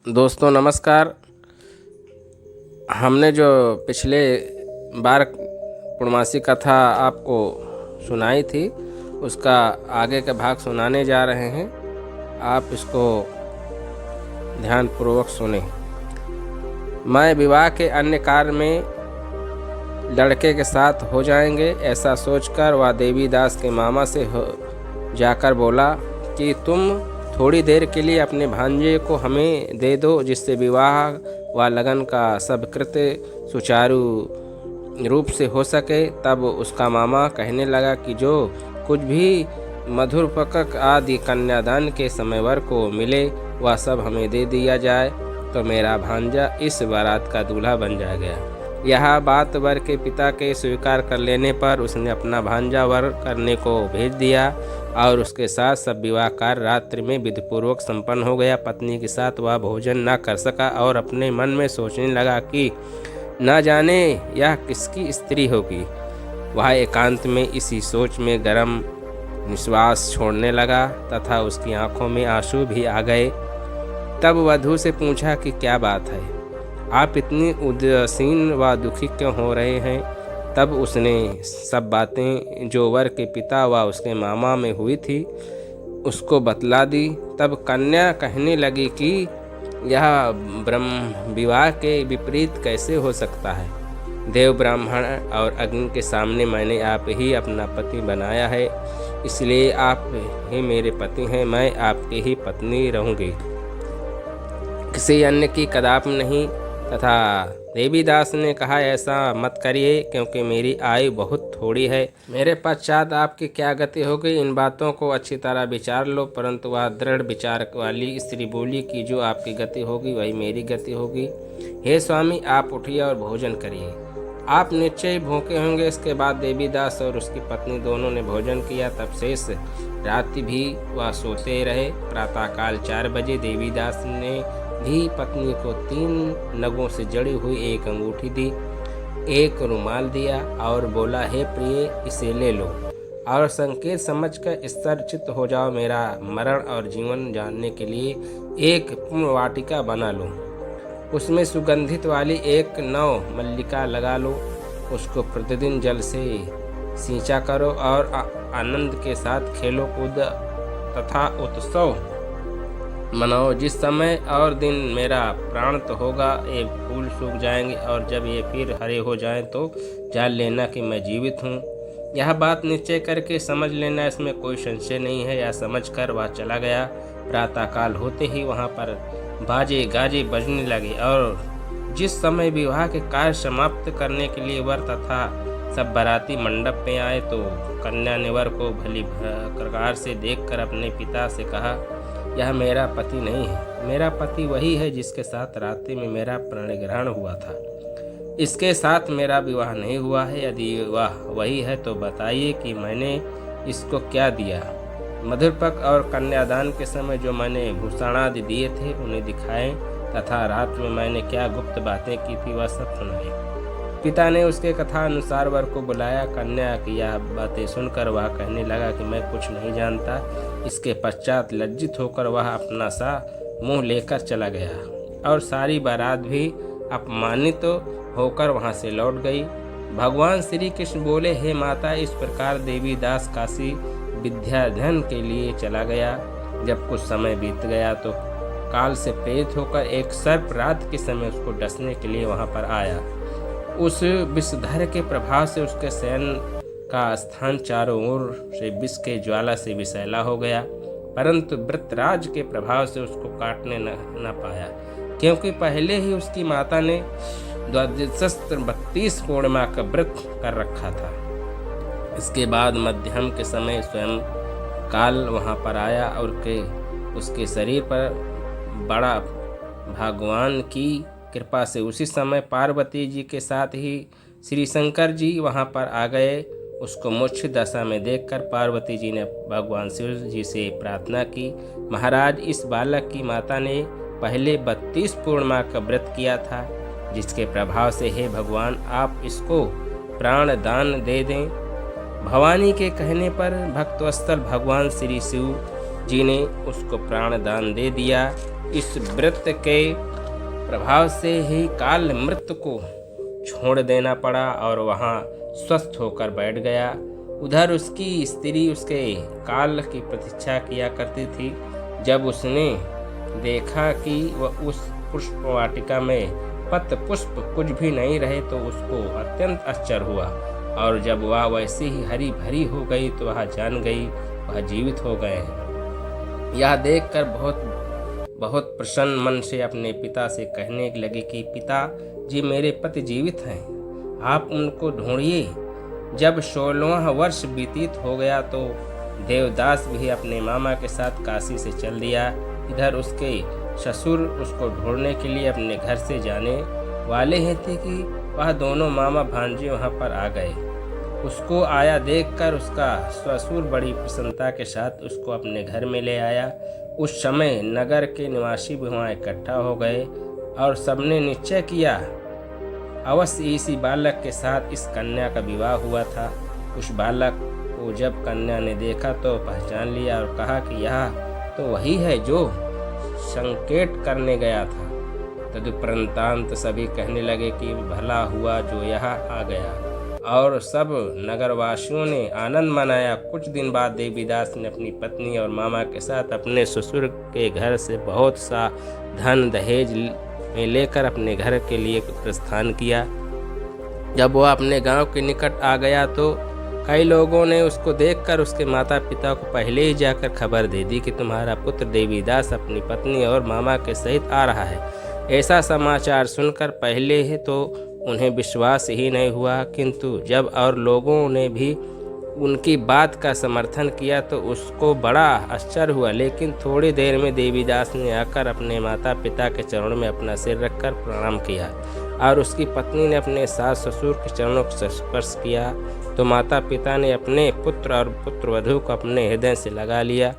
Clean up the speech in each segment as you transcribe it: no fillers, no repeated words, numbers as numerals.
दोस्तों नमस्कार। हमने जो पिछले बार पूर्णमासी कथा आपको सुनाई थी उसका आगे का भाग सुनाने जा रहे हैं। आप इसको ध्यानपूर्वक सुने। मैं विवाह के अन्य कार्य में लड़के के साथ हो जाएंगे ऐसा सोचकर वह देवीदास के मामा से जाकर बोला कि तुम थोड़ी देर के लिए अपने भांजे को हमें दे दो, जिससे विवाह व लगन का सब कृत्य सुचारू रूप से हो सके। तब उसका मामा कहने लगा कि जो कुछ भी मधुरपकक आदि कन्यादान के समय वर को मिले वह सब हमें दे दिया जाए, तो मेरा भांजा इस बारात का दूल्हा बन जाएगा। यह बात वर के पिता के स्वीकार कर लेने पर उसने अपना भांजा वर करने को भेज दिया और उसके साथ सब विवाह कार्य रात्रि में विधिपूर्वक संपन्न हो गया। पत्नी के साथ वह भोजन न कर सका और अपने मन में सोचने लगा कि न जाने यह किसकी स्त्री होगी। वह एकांत में इसी सोच में गर्म निश्वास छोड़ने लगा तथा उसकी आंखों में आंसू भी आ गए। तब वधू से पूछा कि क्या बात है, आप इतनी उदासीन व दुखी क्यों हो रहे हैं। तब उसने सब बातें जो वर के पिता व उसके मामा में हुई थी उसको बतला दी। तब कन्या कहने लगी कि यह ब्रह्म विवाह के विपरीत कैसे हो सकता है। देव ब्राह्मण और अग्नि के सामने मैंने आप ही अपना पति बनाया है, इसलिए आप ही मेरे पति हैं। मैं आपकी ही पत्नी रहूँगी, किसी अन्य की कदापि नहीं। तथा देवीदास ने कहा, ऐसा मत करिए क्योंकि मेरी आयु बहुत थोड़ी है। मेरे पश्चात आपकी क्या गति होगी, इन बातों को अच्छी तरह विचार लो। परंतु वह दृढ़ विचार वाली स्त्री बोली कि जो आपकी गति होगी वही मेरी गति होगी। हे स्वामी, आप उठिए और भोजन करिए, आप निश्चय भूखे होंगे। इसके बाद देवीदास और उसकी पत्नी दोनों ने भोजन किया। तब शेष रात्रि भी वह सोते रहे। प्रातःकाल 4 बजे देवीदास ने भी पत्नी को 3 नगों से जड़ी हुई एक अंगूठी दी, एक रुमाल दिया और बोला, हे प्रिय, इसे ले लो और संकेत समझकर स्तरचित हो जाओ। मेरा मरण और जीवन जानने के लिए एक पूर्ण वाटिका बना लो, उसमें सुगंधित वाली एक नव मल्लिका लगा लो, उसको प्रतिदिन जल से सींचा करो और आनंद के साथ खेलो कूद तथा उत्सव मनाओ। जिस समय और दिन मेरा प्राण तो होगा ये फूल सूख जाएंगे और जब ये फिर हरे हो जाएं तो जान लेना कि मैं जीवित हूँ। यह बात निश्चय करके समझ लेना, इसमें कोई संशय नहीं है। यह समझकर वह चला गया। प्रातःकाल होते ही वहाँ पर बाजे गाजे बजने लगे और जिस समय विवाह के कार्य समाप्त करने के लिए वर तथा सब बाराती मंडप में आए तो कन्या ने वर को भली प्रकार से देखकर अपने पिता से कहा, यह मेरा पति नहीं है, मेरा पति वही है जिसके साथ रात्रि में मेरा प्रणग्रहण हुआ था। इसके साथ मेरा विवाह नहीं हुआ है। यदि वह वही है तो बताइए कि मैंने इसको क्या दिया। मधुरपक और कन्यादान के समय जो मैंने भूषणादि दिए थे उन्हें दिखाएं तथा रात में मैंने क्या गुप्त बातें की थी वह सब सुनाए। पिता ने उसके कथा अनुसार वर को बुलाया। कन्या की यह बातें सुनकर वह कहने लगा कि मैं कुछ नहीं जानता। इसके पश्चात लज्जित होकर वह अपना सा मुंह लेकर चला गया और सारी बारात भी अपमानित होकर वहां से लौट गई। भगवान श्री कृष्ण बोले, हे माता, इस प्रकार देवीदास काशी विद्याध्ययन के लिए चला गया। जब कुछ समय बीत गया तो काल से प्रेरित होकर एक सर्प रात के समय उसको डसने के लिए वहां पर आया। उस विषधर के प्रभाव से उसके शयन का स्थान चारों ओर से विष के ज्वाला से विषैला हो गया, परंतु वृतराज के प्रभाव से उसको काटने न पाया, क्योंकि पहले ही उसकी माता ने 32 पूर्णिमा का व्रत कर रखा था। इसके बाद मध्यम के समय स्वयं काल वहां पर आया और उसके शरीर पर बड़ा भगवान की कृपा से उसी समय पार्वती जी के साथ ही श्री शंकर जी वहां पर आ गए। उसको मूर्छ दशा में देखकर पार्वती जी ने भगवान शिव जी से प्रार्थना की, महाराज, इस बालक की माता ने पहले 32 पूर्णिमा का व्रत किया था, जिसके प्रभाव से हे भगवान आप इसको प्राण दान दे दें। भवानी के कहने पर भक्तवत्सल भगवान श्री शिव जी ने उसको प्राणदान दे दिया। इस व्रत के प्रभाव से ही काल मृत्यु को छोड़ देना पड़ा और वहाँ स्वस्थ होकर बैठ गया। उधर उसकी स्त्री उसके काल की प्रतीक्षा किया करती थी। जब उसने देखा कि वह उस पुष्प वाटिका में पत्र पुष्प कुछ भी नहीं रहे तो उसको अत्यंत आश्चर्य हुआ, और जब वह वैसे ही हरी भरी हो गई तो वह जान गई वह जीवित हो गए हैं। यह देखकर बहुत प्रसन्न मन से अपने पिता से कहने लगी कि पिता जी, मेरे पति जीवित हैं, आप उनको ढूंढिए। जब 16वां वर्ष व्यतीत हो गया तो देवदास भी अपने मामा के साथ काशी से चल दिया। इधर उसके ससुर उसको ढूंढने के लिए अपने घर से जाने वाले ही थे कि वह दोनों मामा भांजे वहां पर आ गए। उसको आया देखकर उसका ससुर बड़ी प्रसन्नता के साथ उसको अपने घर में ले आया। उस समय नगर के निवासी भी वहाँ इकट्ठा हो गए और सबने निश्चय किया अवश्य इसी बालक के साथ इस कन्या का विवाह हुआ था। उस बालक को जब कन्या ने देखा तो पहचान लिया और कहा कि यह तो वही है जो संकेत करने गया था। तदुपरांत सभी कहने लगे कि भला हुआ जो यहाँ आ गया, और सब नगरवासियों ने आनंद मनाया। कुछ दिन बाद देवीदास ने अपनी पत्नी और मामा के साथ अपने ससुर के घर से बहुत सा धन दहेज में लेकर अपने घर के लिए प्रस्थान किया। जब वह अपने गांव के निकट आ गया तो कई लोगों ने उसको देखकर उसके माता पिता को पहले ही जाकर खबर दे दी कि तुम्हारा पुत्र देवीदास अपनी पत्नी और मामा के सहित आ रहा है। ऐसा समाचार सुनकर पहले ही तो उन्हें विश्वास ही नहीं हुआ, किंतु जब और लोगों ने भी उनकी बात का समर्थन किया तो उसको बड़ा आश्चर्य हुआ। लेकिन थोड़ी देर में देवीदास ने आकर अपने माता पिता के चरणों में अपना सिर रखकर प्रणाम किया, और उसकी पत्नी ने अपने सास ससुर के चरणों को स्पर्श किया तो माता पिता ने अपने पुत्र और पुत्रवधू को अपने हृदय से लगा लिया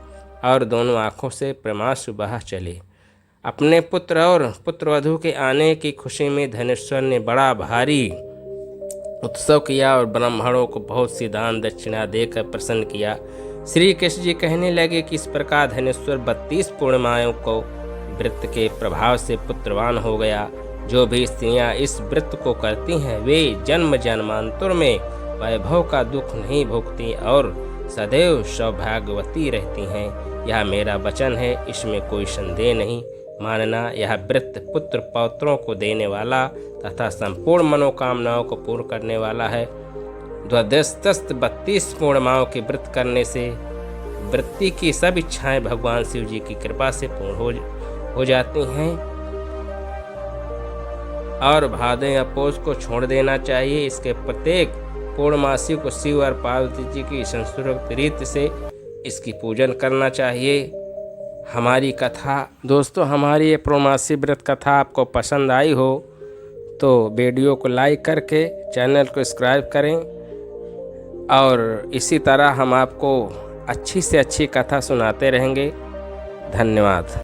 और दोनों आँखों से प्रेमाश्रु बहा चले। अपने पुत्र और पुत्रवधू के आने की खुशी में धनेश्वर ने बड़ा भारी उत्सव किया और ब्राह्मणों को बहुत सी दान दक्षिणा देकर प्रसन्न किया। श्री कृष्ण जी कहने लगे कि इस प्रकार धनेश्वर 32 पूर्णिमाओं को व्रत के प्रभाव से पुत्रवान हो गया। जो भी स्त्रियां इस व्रत को करती हैं वे जन्म जन्मांतर में वैभव का दुख नहीं भोगती और सदैव सौभाग्यवती रहती हैं। यह मेरा वचन है, इसमें कोई संदेह नहीं। मानना यह व्रत पुत्र पौत्रों को देने वाला तथा संपूर्ण मनोकामनाओं को पूर्ण करने वाला है। 32 पूर्णिमाओं के व्रत करने से वृत्ति की सब इच्छाएं भगवान शिव जी की कृपा से पूर्ण हो जाती हैं और भादों या पौष को छोड़ देना चाहिए। इसके प्रत्येक पूर्णमासी को शिव और पार्वती जी की संस्कृत रीत से इसकी पूजन करना चाहिए। हमारी कथा दोस्तों, हमारी ये पूर्णमासी व्रत कथा आपको पसंद आई हो तो वीडियो को लाइक करके चैनल को सब्सक्राइब करें, और इसी तरह हम आपको अच्छी से अच्छी कथा सुनाते रहेंगे। धन्यवाद।